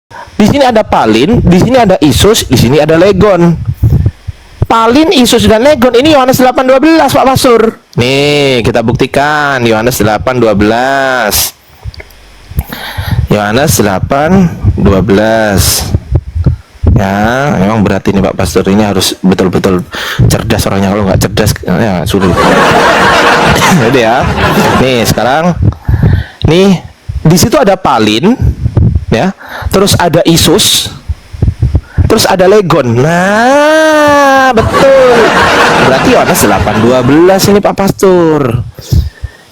Di sini ada palin, di sini ada Isus, di sini ada legon. Palin, Isus, dan legon ini Yohanes 8:12 Pak Pastor. Nih, kita buktikan Yohanes 8:12. Yohanes 8:12. Ya, memang berat ini Pak Pastor, ini harus betul-betul cerdas orangnya, kalau nggak cerdas ya sulit. Jadi ya, nih sekarang, nih di situ ada palin, ya, terus ada Isus, terus ada legon. Nah, betul. Berarti Yohanes 8:12 ini Pak Pastor.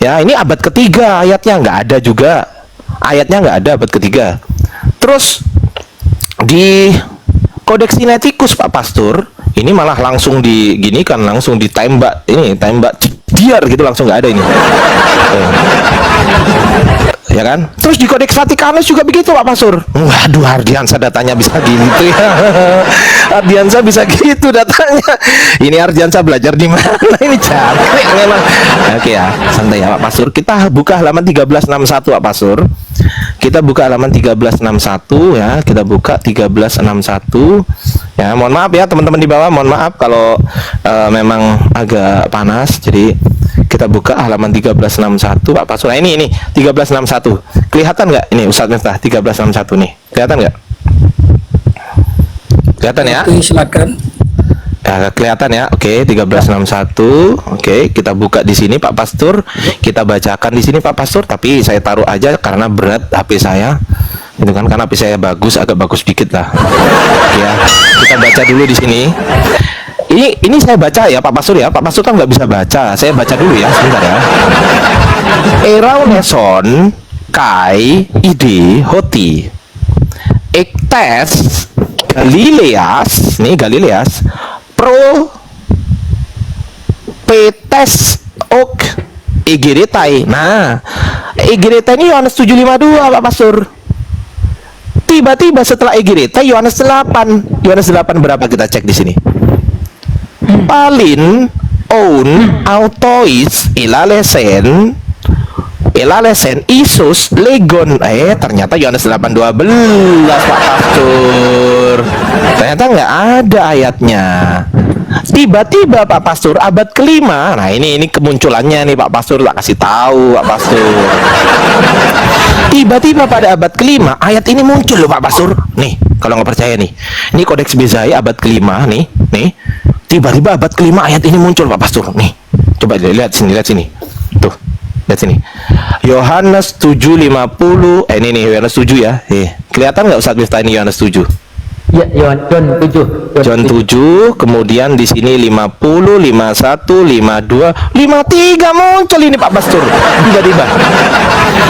Ya, ini abad ketiga ayatnya, nggak ada juga. Ayatnya nggak ada abad ketiga. Terus di Kodeks Sinaiticus Pak Pastor, ini malah langsung diginikan, langsung ditembak, ini tembak diar gitu, langsung nggak ada ini. Ya kan? Terus di Kodeks Vatikanus juga begitu Pak Pastor. Waduh, Ardiansyah datanya bisa gitu ya. Ardiansyah bisa gitu datanya. Ini Ardiansyah belajar di mana? Ini capek memang. Oke ya, santai ya Pak Pastor. Kita buka halaman 1361 Pak Pastor. Kita buka halaman 1361 ya. Kita buka 1361. Ya, mohon maaf ya teman-teman di bawah, mohon maaf kalau memang agak panas. Jadi kita buka halaman 1361 Pak Pastor. Nah, ini 1361. Kelihatan nggak ini Ustadz Miftah 1361 nih? Kelihatan nggak? Kelihatan ya? Oke, silakan. Ya, kelihatan ya. Oke, 1361. Oke, kita buka di sini Pak Pastor. Kita bacakan di sini Pak Pastor, tapi saya taruh aja karena berat HP saya. Itu kan karena HP saya bagus, agak bagus dikit lah. Ya, kita baca dulu di sini. Ini saya baca ya Pak Pastor ya. Pak Pastor kan nggak bisa baca. Saya baca dulu ya, sebentar ya. Erauneson kai ide hoti ektes Galileas, nih Galileas pro petes ok egeretai. Nah, egeretai ini Yohanes 7:52 Pak Pastor. Tiba-tiba setelah egeretai Yohanes 8. Yohanes 8 berapa kita cek di sini? Palin on autois elalesen Isus legon. Ternyata Yohanes 8:12 Pak Pastor. Ternyata nggak ada ayatnya. Tiba-tiba Pak Pastor abad kelima. Nah, ini kemunculannya nih Pak Pastor, tak kasih tahu Pak Pastor. Tiba-tiba pada abad kelima ayat ini muncul loh Pak Pastor. Nih, kalau nggak percaya nih. Ini Kodeks Bezai abad kelima nih. Tiba-tiba abad kelima ayat ini muncul Pak Pastor. Nih, coba lihat sini, tuh, lihat sini. Yohanes 7:50. Ini nih Yohanes 7 ya. Kelihatan nggak Ustadz Miftah ini Yohanes 7? Ya, John 7. John 7, kemudian di sini 50, 51, 52, 53 muncul ini Pak Pastor. Tiba-tiba.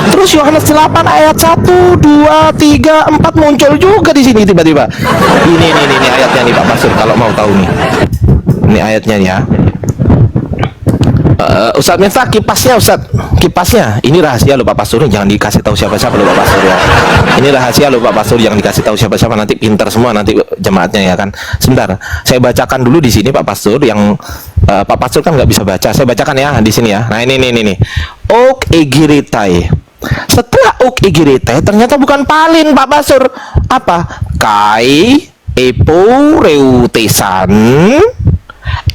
Terus Yohanes 8 ayat 1, 2, 3, 4 muncul juga di sini tiba-tiba. Ini ayatnya nih Pak Pastor kalau mau tahu nih. Ini ayatnya ya. Ustadz Miftah, kipasnya ini rahasia loh Pak Pastor, jangan dikasih tahu siapa-siapa loh Pak Pastor ya. Ini rahasia loh Pak Pastor, jangan dikasih tahu siapa-siapa, nanti pinter semua nanti jemaatnya ya kan. Sebentar, saya bacakan dulu di sini Pak Pastor, yang Pak Pastor kan nggak bisa baca, saya bacakan ya di sini ya. Nah, ini ok egiretai. Setelah ok egiretai ternyata bukan palin Pak Pastor, apa? Kai epo reutesan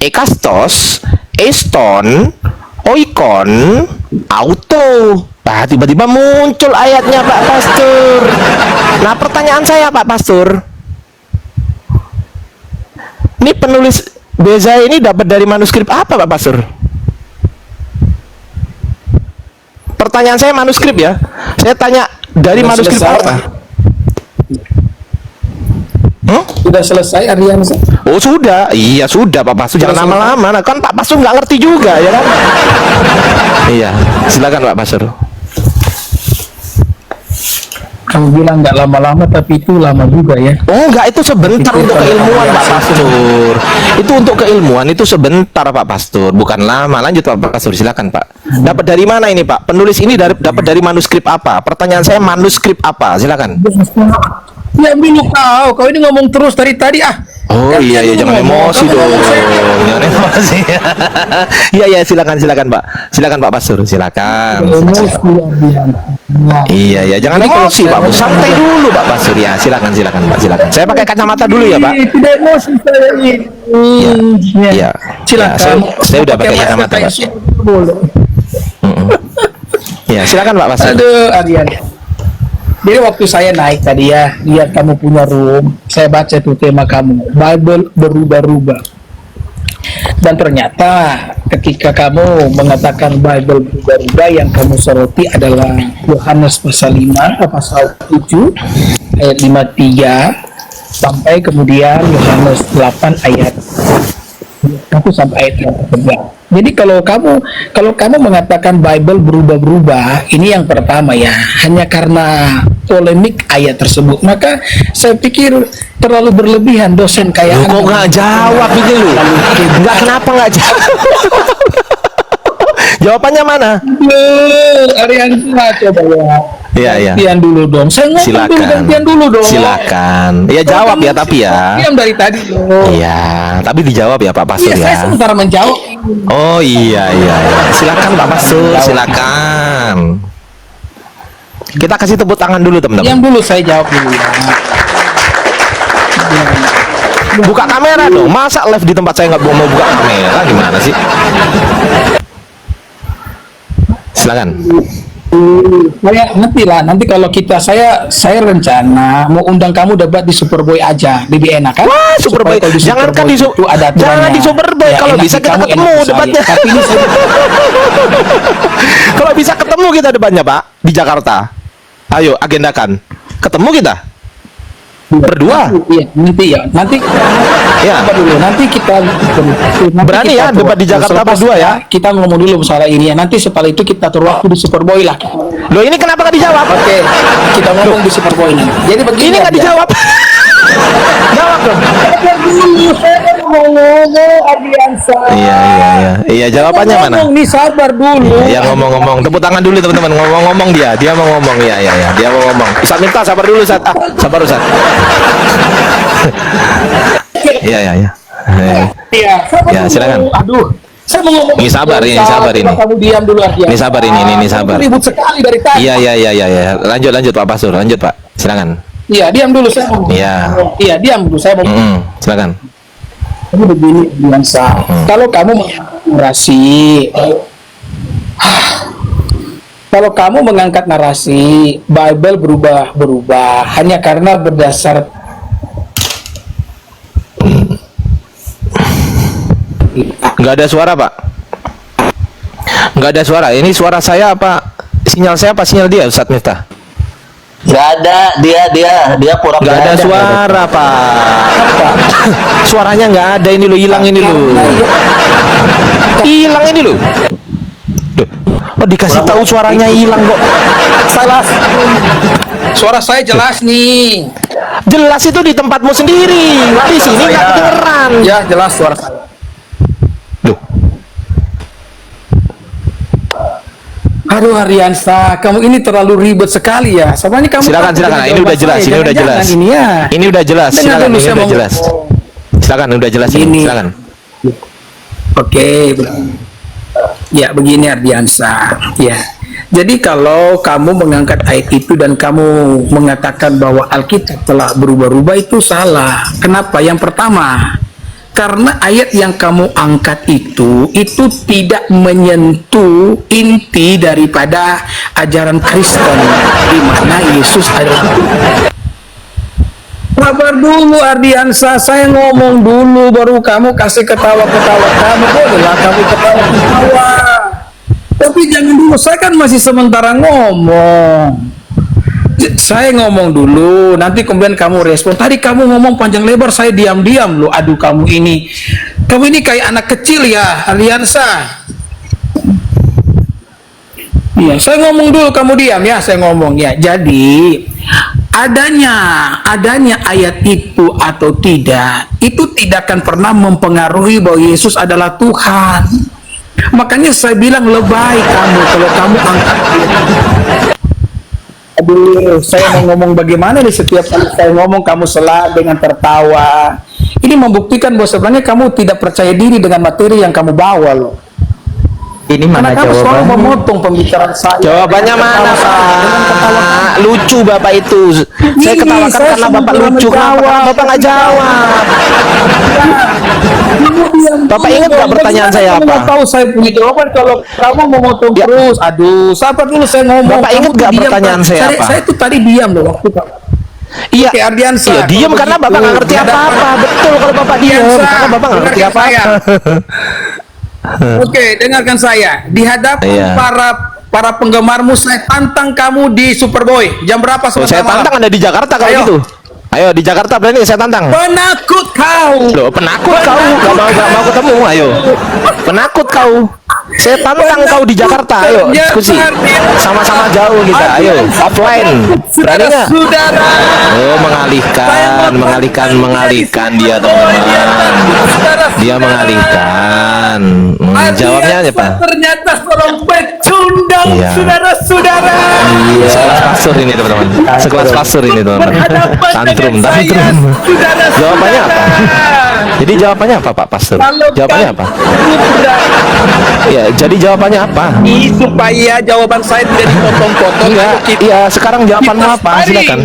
ekastos eston oikon auto. Nah, tiba-tiba muncul ayatnya Pak Pastor. Nah, pertanyaan saya Pak Pastor, ini penulis Beza ini dapat dari manuskrip apa Pak Pastor? Pertanyaan saya manuskrip ya. Saya tanya dari manuskrip apa? Sudah selesai Ardiansyah? Oh sudah, iya sudah Pak Pastor, jangan lama-lama. Nah, kan Pak Pastor nggak ngerti juga ya kan? Iya, silakan Pak Pastor. Kamu bilang nggak lama-lama, tapi itu lama juga ya. Oh enggak, itu sebentar untuk keilmuan Pak Pastor. Itu untuk keilmuan, itu sebentar Pak Pastor, bukan lama. Lanjut Pak Pastor, silakan Pak. Dapat dari mana ini Pak? Penulis ini dapat dari manuskrip apa? Pertanyaan saya manuskrip apa? Silakan. Ya, bingung kau ini ngomong terus dari tadi ah. Oh iya ya, jangan emosi dong. Jangan emosi. Iya ya, silakan Pak. Silakan Pak Pastor, silakan. Emosi Ardian. Nah, Iya ya, jangan emosi Pak. Santai dulu Pak Pastor ya. Silakan Pak, silakan. Saya pakai kacamata dulu ya Pak. tidak emosi saya ini. Iya. Silakan. Saya udah pakai kacamata Pak. Boleh. Ya, silakan Pak Pastor. Aduh, Ardian. Jadi waktu saya naik tadi ya, lihat kamu punya room, saya baca tuh tema kamu, Bible berubah-ubah. Dan ternyata ketika kamu mengatakan Bible berubah-ubah, yang kamu soroti adalah Yohanes pasal 5, pasal 7, ayat 53, sampai kemudian Yohanes 8 ayat 1 sampai ayat 3. Jadi kalau kamu mengatakan Bible berubah-berubah, ini yang pertama ya, hanya karena polemik ayat tersebut, maka saya pikir terlalu berlebihan dosen kayak Kok nggak jawab ini lu? Nggak, kenapa nggak jawab? Jawabannya mana? Ardiansyah, coba ya. Iya. Gantian dulu dong. Saya ngomong Silakan. dulu, gantian dulu dong. Silakan. Ya jawab ya tapi ya. Diam dari tadi loh. Iya, tapi dijawab ya Pak Pastor Iya, saya ya. sementara menjawab. Oh iya. Silakan Pak Pastor, silakan. Kita kasih tepuk tangan dulu Diam teman-teman. dulu, saya jawab dulu ya. Buka kamera dong. Masa live di tempat saya nggak mau buka kamera? Gimana sih? Silakan. Saya ngerti lah, nanti kalau saya rencana mau undang kamu debat di Superboy aja, lebih enak kan? Wah, Superboy. Supaya kalau di Jangankan di itu ada aturannya. jangan di Superboy. Ya, Kalau enak bisa sih, kita kamu ketemu enak sekali. debatnya. Tapi ini saya Kalau bisa ketemu kita debatnya Pak di Jakarta. Ayo agendakan. Ketemu kita. Berdua. Iya, nanti Ya. apa dulu, nanti kita Berani ya debat di Jakarta selepas berdua ya. kita ngomong dulu masalah ini ya, nanti setelah itu kita atur waktu di Superboy lah. Loh ini kenapa nggak dijawab? Oke, kita ngomong di Superboy nanti. Jadi begini, Ini nggak Ardian. dijawab. Jawab dong. Iya, jawabannya mana? Ngomong nih, sabar dulu. Ya ngomong-ngomong, tepuk tangan dulu teman-teman. Ngomong-ngomong dia mau ngomong. Iya, dia mau ngomong. Ustaz Miftah, sabar dulu Ustaz. Sabar Ustaz. Iya. Iya, sabar Ya, dulu. silakan. Aduh, saya mau ngomong. Ini sabar ini. Kamu diam dulu, Ardian. Ini sabar ini sabar. Ribut sekali dari tadi. Iya. Lanjut Pak Pastor, lanjut Pak. Silakan. Iya, diam dulu, saya mau. Iya. Iya, diam dulu, saya mau. Silakan. Ini begini, Ardiansyah. Kalau kamu mengangkat narasi Bible berubah hanya karena berdasar Nggak ada suara Pak. Nggak ada suara. Ini suara saya apa? Sinyal saya apa sinyal dia Ustaz Miftah? Nggak ada, dia pura Nggak ada suara Pak. Suaranya nggak ada, ini lo hilang ini lo. Hilang ini lo. Oh dikasih tahu suaranya hilang kok. salah. Suara saya jelas nih. Jelas itu di tempatmu sendiri. Di sini nggak kedengeran. Ya, jelas suara saya. Loh. Aduh, Ardiansyah, kamu ini terlalu ribet sekali ya. Soalnya kamu Silakan. Ini udah jelas. Ini udah jelas. Ini ya. Ini udah jelas. Silakan. Ini udah jelas. Silakan, udah jelas ini. Silakan. Oke. Ya, begini Ardiansyah. Ya. Jadi kalau kamu mengangkat ayat itu dan kamu mengatakan bahwa Alkitab telah berubah-ubah, itu salah. Kenapa? Yang pertama, karena ayat yang kamu angkat itu tidak menyentuh inti daripada ajaran Kristen, di mana Yesus adalah. Sabar dulu Ardiansyah, saya ngomong dulu baru kamu kasih ketawa-ketawa. Kamu bolehlah kamu ketawa-ketawa, tapi jangan dulu, saya kan masih sementara ngomong. Saya ngomong dulu, nanti kemudian kamu respon. Tadi kamu ngomong panjang lebar, saya diam-diam loh. Aduh, kamu ini kayak anak kecil ya, Ardiansyah. Iya, saya ngomong dulu, kamu diam ya, saya ngomong ya. Jadi adanya ayat itu atau tidak, itu tidak akan pernah mempengaruhi bahwa Yesus adalah Tuhan. Makanya saya bilang lebay kamu kalau kamu angkat. Aduh, saya mau ngomong bagaimana nih, setiap kali saya ngomong kamu sela dengan tertawa. Ini membuktikan bahwa sebenarnya kamu tidak percaya diri dengan materi yang kamu bawa loh. Ini mana Karena kamu selalu jawabannya? memotong pembicaraan saya. Jawabannya mana, Pak? Lucu Bapak itu. Saya Ini, ketawakan saya karena cuma Bapak belum lucu. Kenapa? menjawab. Karena Bapak nggak jawab. Bapak ingat nggak pertanyaan saya Kamu apa? nggak tahu saya punya jawaban kalau kamu memotong Ya. terus. Aduh, sabar dulu saya ngomong. Bapak Kamu ingat tuh nggak diam, pertanyaan Pak. saya apa? Saya tuh tadi diam loh waktu Pak. Iya, Oke, Ardiansyah, iya diam kalau karena begitu, Bapak nggak ngerti berhadapan- apa-apa. Betul kalau Bapak diam Ardiansyah, karena Bapak nggak ngerti dengarkan apa-apa. Oke, dengarkan saya. Di hadapan Iya. para penggemarmu, saya tantang kamu di Superboy. Jam berapa Oh, saya sebentar malam? tantang Anda di Jakarta kalau Ayo. gitu. Ayo di Jakarta berani saya tantang. Penakut kau. Loh, penakut kau, nggak mau ketemu, ayo. Penakut kau. Saya tantang kau di Jakarta, ayo diskusi. Sama-sama jauh kita, ayo offline. Berani nggak? Saudara. Oh, mengalihkan dia teman-teman. Dia mengalihkan. Jawabnya apa? Ternyata seorang pecundang, Iya. saudara-saudara. Iya. Sekelas pastor ini teman-teman. Sekelas pastor ini teman-teman. Tantrum. Jawabannya apa? Jadi jawabannya apa Pak Pastor? Jawabannya apa? Ya, jadi jawabannya apa? Supaya jawaban saya tidak dipotong-potong. Enggak, iya sekarang jawabanmu apa? Silakan.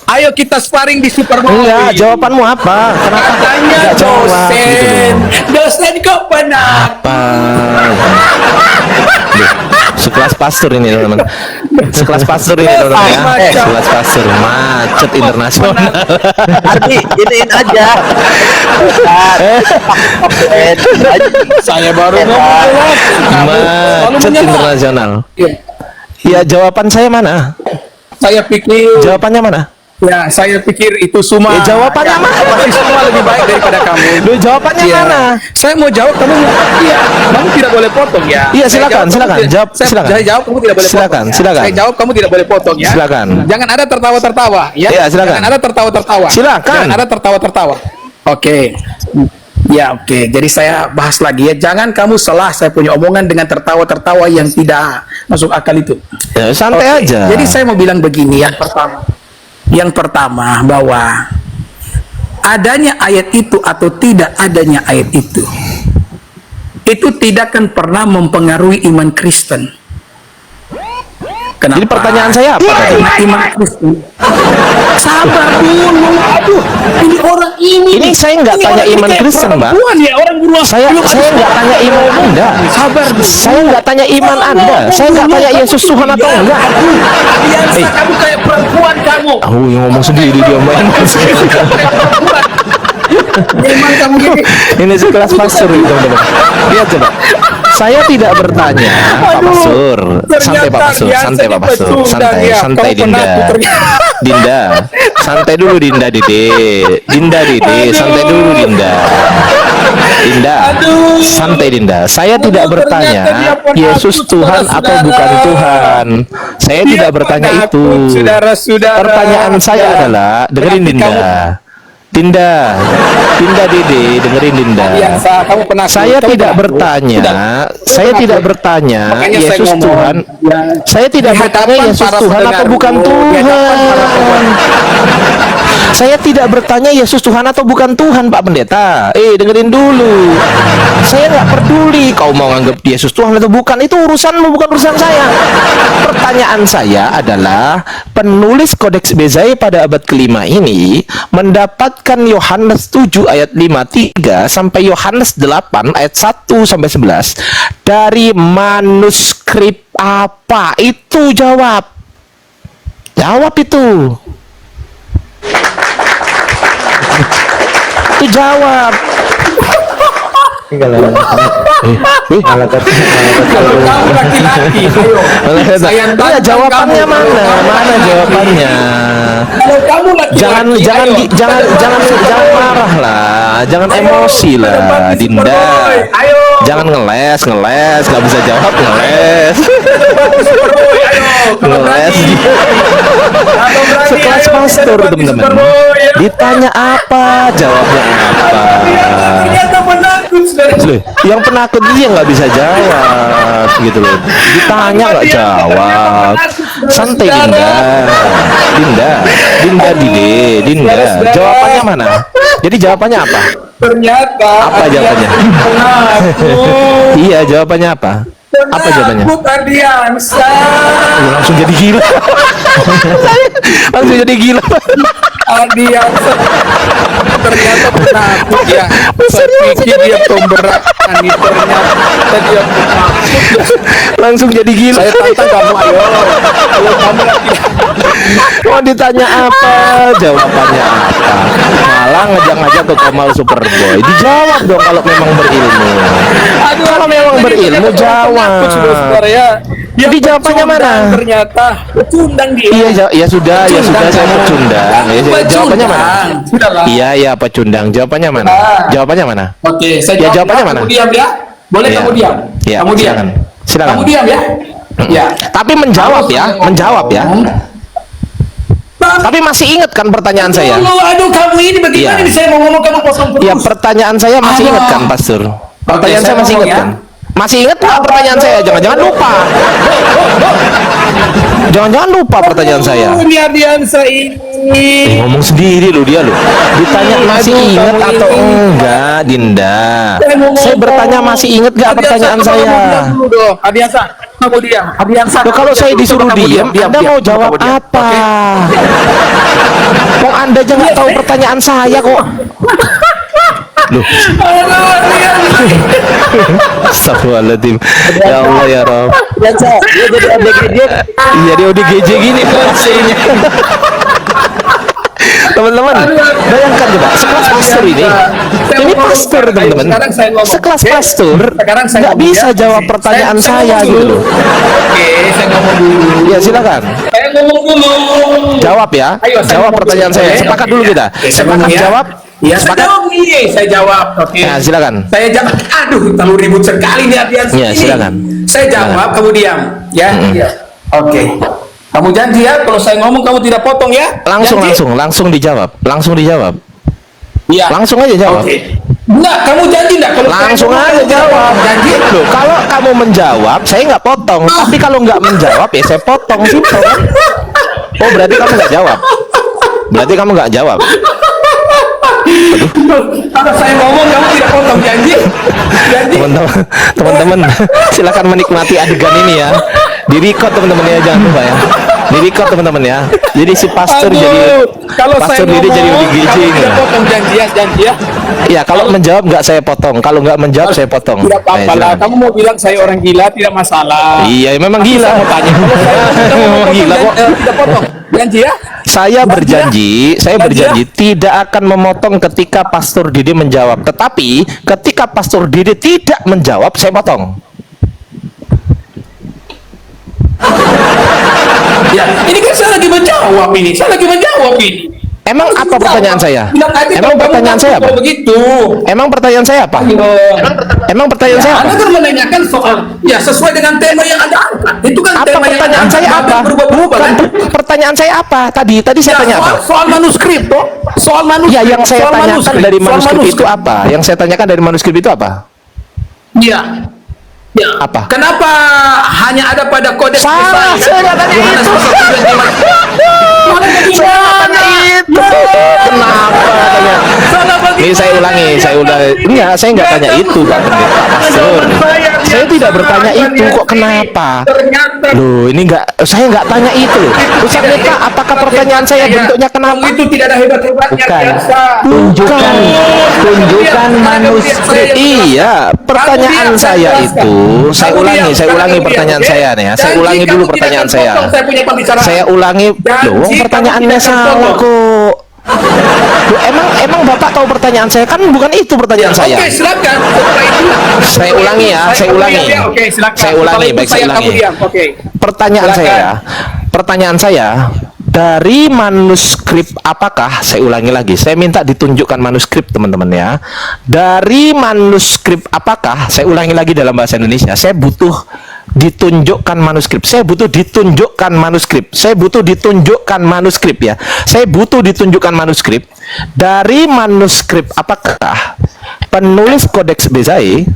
Ayo kita sparring di Superboy. Enggak, jawabanmu apa? Kenapa Katanya enggak jawab gitu loh? dosen kok penakut. Apa? Duh, sekelas pastor ini teman-teman. Sekelas pastor ini teman-teman ya. Sekelas pastor macet internasional. Ardi, iniin aja. Saya baru ngomong. Macet internasional. Ya, jawaban saya mana? Saya pikir Jawabannya mana? ya, saya pikir itu semua. Ya, jawabannya mana? Pasti semua lebih baik daripada kamu. Loh, jawabannya Iya. mana? Saya mau jawab, kamu iya, kamu tidak boleh potong ya. Iya, Saya silakan, jawab, kamu silakan. tidak- Jawab, silakan. Saya jawab, kamu tidak boleh Silakan, potong. Ya. silakan. Saya jawab, kamu tidak boleh potong ya. Silakan. Jangan ada tertawa-tertawa ya. Iya, silakan. Jangan ada tertawa-tertawa. Silakan. Jangan ada tertawa-tertawa. Oke. Ya, oke. Jadi saya bahas lagi ya. Jangan kamu salah saya punya omongan dengan tertawa-tertawa yang tidak masuk akal itu. Ya, santai Oke, aja. Jadi saya mau bilang begini, yang pertama bahwa adanya ayat itu atau tidak adanya ayat itu tidak akan pernah mempengaruhi iman Kristen. Kenapa? Jadi pertanyaan saya apa tadi? Karena iman Kristen. Sabar dulu. Aduh, ini orang ini. Ini saya nggak Ini tanya orang ini iman kayak Kristen, Mbak. perempuan ya, orang buruan. Saya nggak tanya iman Anda. Sabar dulu. Saya nggak tanya iman Anda. Saya nggak tanya Yesus Tuhan atau enggak. Ardiansyah, kamu kayak perempuan kamu. Oh, yang ngomong sendiri dia main. Memang kamu gini. Ini sekelas pastor itu teman-teman. Lihat coba. Saya tidak bertanya, Pak Pastor. Santai Pak Pastor, santai Pak Pastor, santai Dinda. Dinda, santai dulu Dinda Dede. Santai dulu Dinda. Santai Dinda. Saya tidak bertanya Yesus Tuhan atau bukan Tuhan. Saya tidak bertanya itu. Pertanyaan saya adalah, dengerin Dinda Dede, dengerin Dinda. Saya tidak bertanya, Makanya saya Yesus ngomong. Tuhan. Saya tidak Di bertanya hadapan Yesus para Tuhan atau pendengarmu, bukan di hadapan para Tuhan. Saya tidak bertanya Yesus Tuhan atau bukan Tuhan, Pak Pendeta. Dengerin dulu. Saya nggak peduli kau mau nganggap Yesus Tuhan atau bukan. Itu urusanmu, bukan urusan saya. Pertanyaan saya adalah, penulis Kodeks Bezai pada abad kelima ini mendapatkan Yohanes 7 ayat 53 sampai Yohanes 8 ayat 1 sampai 11 dari manuskrip apa? Itu jawab itu. Itu jawab. Kalau kamu laki-laki, ayo. Saya Iya, jawabannya kamu. mana? Mana jawabannya? Kalau kamu laki-laki, Jangan marah lah, jangan emosi lah, Dinda. Jangan ngeles, nggak bisa jawab ngeles. Ngeles. Sekelas pastor teman-teman. Ditanya apa, jawabnya apa. Ternyata penakut, saudara. Loh, yang penakut dia nggak bisa jawab gitu loh. Ditanya nggak jawab. Santai Dinda. Dinda. Jawabannya jawabannya mana? Jadi jawabannya apa? Ternyata Apa jawabannya? penakut. Iya, jawabannya apa? Apa jawabannya? Penakut Ardiansyah. Langsung jadi gila. Langsung jadi gila. Ardiansyah ternyata penakut ya. Saya pikir dia pemberatan, ini ternyata dia penakut. Langsung jadi gila. Saya tantang kamu, ayo. Kalau kamu Mau ditanya apa? Jawabannya apa? Malah ngajak-ngajak ke Kamal Superboy. Dijawab dong kalau memang berilmu. Kalau memang berilmu jawab. ya. Jadi jawabannya mana? Ternyata pecundang dia. Iya, ya sudah saya pecundang. Ya, jawabannya mana? Sudahlah. Iya, pecundang. Jawabannya mana? Jawabannya mana? Oke, saya Ya, jawab. jawabannya mana? Kamu diam ya. Boleh Iya. kamu diam. Iya, Kamu diam. Silakan. Kamu diam ya. Ya. Tapi menjawab ya, menjawab ya. Tapi masih ingat kan pertanyaan saya? Aduh, kamu ini bagaimana Iya. ini saya mau ngomong kamu kosong terus. Ya, pertanyaan saya masih ingat kan, Pastor? Pertanyaan Oke, saya masih ngomong ingat ya. kan? Masih ingat nggak pertanyaan saya? Jangan-jangan lupa. Jangan-jangan lupa pertanyaan saya. Ini Ardiansyah ini. Ngomong sendiri loh dia loh. Ditanya masih ingat atau enggak, Dinda? Saya bertanya masih ingat nggak pertanyaan saya? Ardiansyah, kamu diam. Ardiansyah. Loh, kalau saya disuruh diam, Anda mau jawab apa? Kok Anda aja nggak tahu pertanyaan saya kok? Loh, astagfirullahaladzim. Ya Allah ya Rob. Dan saya dia jadi ODGJ. Iya, dia ODGJ gini fungsinya. Teman-teman, bayangkan coba sekelas pastor ini pastor teman-teman, sekelas pastor nggak bisa jawab pertanyaan saya gitu loh. Oke, saya ngomong dulu. Ya silakan Saya ngomong dulu. jawab ya. Ayo, saya Jawab ngomong pertanyaan dulu. saya. Oke, Sepakat oke, dulu ya. kita. Oke, saya Sepakat ngomong ya. jawab. Iya, saya Sepakat. jawab nih. Saya jawab. Oke. Ya silakan. Saya jawab. Aduh, terlalu ribut sekali nih Ardiansyah. Ya, ini. silakan. Saya jawab, kamu diam. Ya. Iya. Oke. Kamu janji ya, kalau saya ngomong kamu tidak potong ya? Langsung Janji? langsung dijawab. Langsung dijawab. Iya. Langsung aja jawab. Oke. Enggak, kamu janji enggak kalau saya Langsung ngomong, aja kamu tidak jawab. potong? Janji? Loh, kalau kamu menjawab, saya nggak potong. Tapi kalau nggak menjawab, ya saya potong. Simpel kan? Oh, berarti kamu nggak jawab. Berarti kamu nggak jawab. Kalau saya ngomong kamu tidak potong, janji? Janji? Teman-teman, silakan menikmati adegan ini ya. Di record teman-teman ya, jangan lupa ya. Di record teman-teman ya. Jadi si pastor Aduh, jadi kalau saya pastor jadi ngomong, ODGJ kamu ini. tidak potong, janji ya, janji ya. Iya, kalau menjawab nggak saya potong. Kalau nggak menjawab saya potong. Tidak apa-apa lah. silakan. Kamu mau bilang saya orang gila tidak masalah. Iya, memang Tapi gila. saya mau tanya, kalau saya Memang gila kok. tidak potong, janji ya. Saya berjanji ya? tidak akan memotong ketika Pastor Didi menjawab. Tetapi ketika Pastor Didi tidak menjawab, saya potong. Ya, ini kan saya lagi menjawab ini. Saya lagi menjawab ini. Emang apa pertanyaan saya? Bilang aja Emang kalau kamu pertanyaan saya apa? kalau begitu. Emang pertanyaan saya apa? Ayo. Emang pertanyaan saya Anda apa? kan menanyakan soal ya sesuai dengan tema yang Anda angkat. Itu kan Apa tema yang pertanyaan Anda saya angkat, apa? berubah-ubah kan? Pertanyaan saya apa? Tadi saya Ya, tanya apa? soal manuskrip toh. Soal manuskrip. Ya, yang saya soal tanyakan dari soal manuskrip itu apa? Yang saya tanyakan dari manuskrip itu apa? Iya. Ya. Apa? Kenapa hanya ada pada kodeks Salah, Messiah? saya nggak tanya Yohanes itu. 1:25. Saya tanya itu. Kenapa tanya? Salah bagaimana? Ini saya ulangi. Enggak, saya nggak tanya itu, Pak Pendeta, Pak Pastor. Saya tidak bertanya itu, kok kenapa? Ternyata Loh, ini saya nggak tanya itu loh. Ustaz Pendeta, apakah pertanyaan saya bentuknya kenapa? kamu itu tidak ada hebat-hebatnya Bukan. biasa. Tunjukkan manuskrip. Iya, pertanyaan saya itu, saya ulangi pertanyaan saya nih ya. Saya ulangi dulu pertanyaan saya. Saya ulangi, loh, pertanyaannya salah kok. Loh, emang Bapak tahu pertanyaan saya? Kan bukan itu pertanyaan saya. Oke, silakan. Setelah itu Saya ulangi ya, saya ulangi. Oke, silakan. Saya ulangi, Setelah itu baik, saya kamu ulangi. diam. Oke. Pertanyaan Silakan. saya, pertanyaan saya, dari manuskrip apakah, saya ulangi lagi, saya minta ditunjukkan manuskrip teman-teman ya. Dari manuskrip apakah, saya ulangi lagi dalam bahasa Indonesia, saya butuh ditunjukkan manuskrip. Saya butuh ditunjukkan manuskrip. Saya butuh ditunjukkan manuskrip ya. Saya butuh ditunjukkan manuskrip. Dari manuskrip apakah penulis Kodeks Besai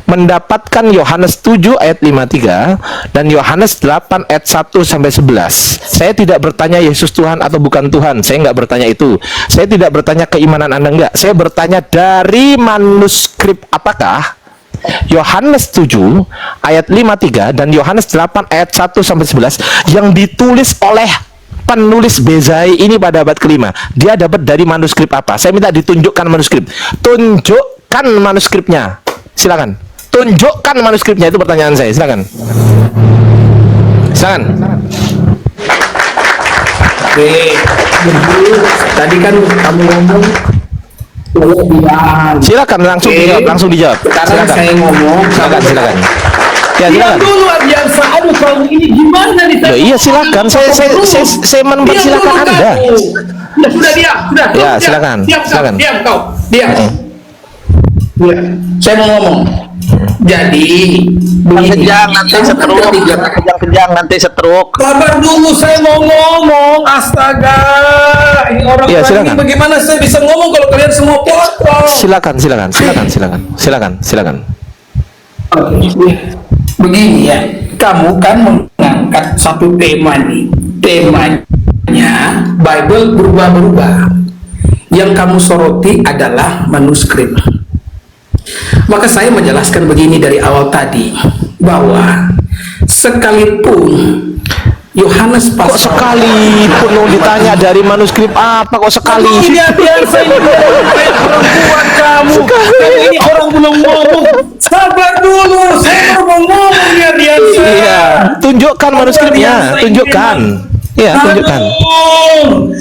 mendapatkan Yohanes 7 ayat 53 dan Yohanes 8 ayat 1 sampai 11. Saya tidak bertanya Yesus Tuhan atau bukan Tuhan. Saya nggak bertanya itu. Saya tidak bertanya keimanan Anda, enggak. Saya bertanya dari manuskrip apakah Yohanes 7 ayat 53 dan Yohanes 8 ayat 1 sampai 11 yang ditulis oleh penulis Bezai ini pada abad kelima, dia dapat dari manuskrip apa? Saya minta ditunjukkan manuskrip. Tunjukkan manuskripnya. Silakan. Tunjukkan manuskripnya, itu pertanyaan saya. Silakan. Silakan. Oke, tadi kan kamu ngomong bilang. Silakan langsung dijawab, langsung dijawab. Sekarang Silakan. saya ngomong. Silakan. Ya, Diam silakan. dulu Ardiansyah. Aduh, kalau ini gimana nih? Loh, iya, silakan. Saya mempersilakan Anda. Ya, sudah diam, sudah. Ya, silakan. Silakan. Diam kau. Diam. Ya, saya mau ngomong. Jadi, Kejang nanti setruk. Kejang nanti setruk. sabar dulu, saya mau ngomong. Astaga, ini orang Ya, ini silakan. bagaimana saya bisa ngomong kalau kalian semua potong? Silakan. Begini ya, kamu kan mengangkat satu tema nih. Temanya Bible berubah-berubah. Yang kamu soroti adalah manuskrip. Maka saya menjelaskan begini dari awal tadi, bahwa sekalipun Yohanes Kok pasal sekalipun mau ditanya dari manuskrip apa, kok sekali? biasa ini perempuan kamu ini orang belum ngomong. Sabar dulu, saya baru mau ngomong ya Ardiansyah. Iya, tunjukkan manuskripnya, tunjukkan. Iya, tunjukkan.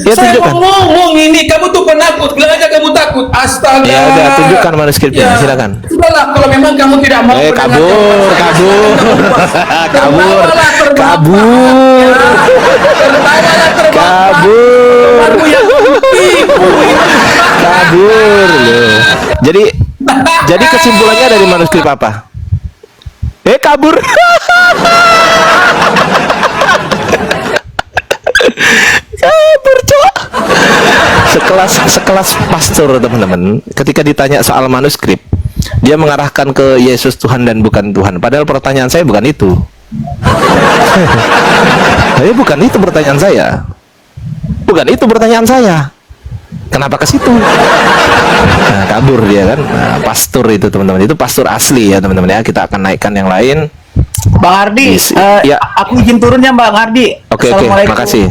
Ya, Saya tunjukkan. mau ngomong ini, kamu tuh penakut, bilang aja kamu takut. Astaga. Ya udah, tunjukkan manuskripnya, Ya, silakan. sudahlah, kalau memang kamu tidak mau Kabur. Tertawalah terbang. Baru yang tipu. Kabur loh. Jadi kesimpulannya dari manuskrip apa? Kabur. Kabur, Cok. Sekelas pastor, teman-teman, ketika ditanya soal manuskrip, dia mengarahkan ke Yesus Tuhan dan bukan Tuhan. Padahal pertanyaan saya bukan itu. Bukan itu pertanyaan saya. Bukan itu pertanyaan saya. Kenapa ke situ? Nah, kabur dia kan. Nah, pastor itu, teman-teman, itu pastor asli ya, teman-teman ya. Kita akan naikkan yang lain. Bang Ardi, Ya. aku izin turun ya Bang Ardi. Oke, Assalamualaikum. makasih.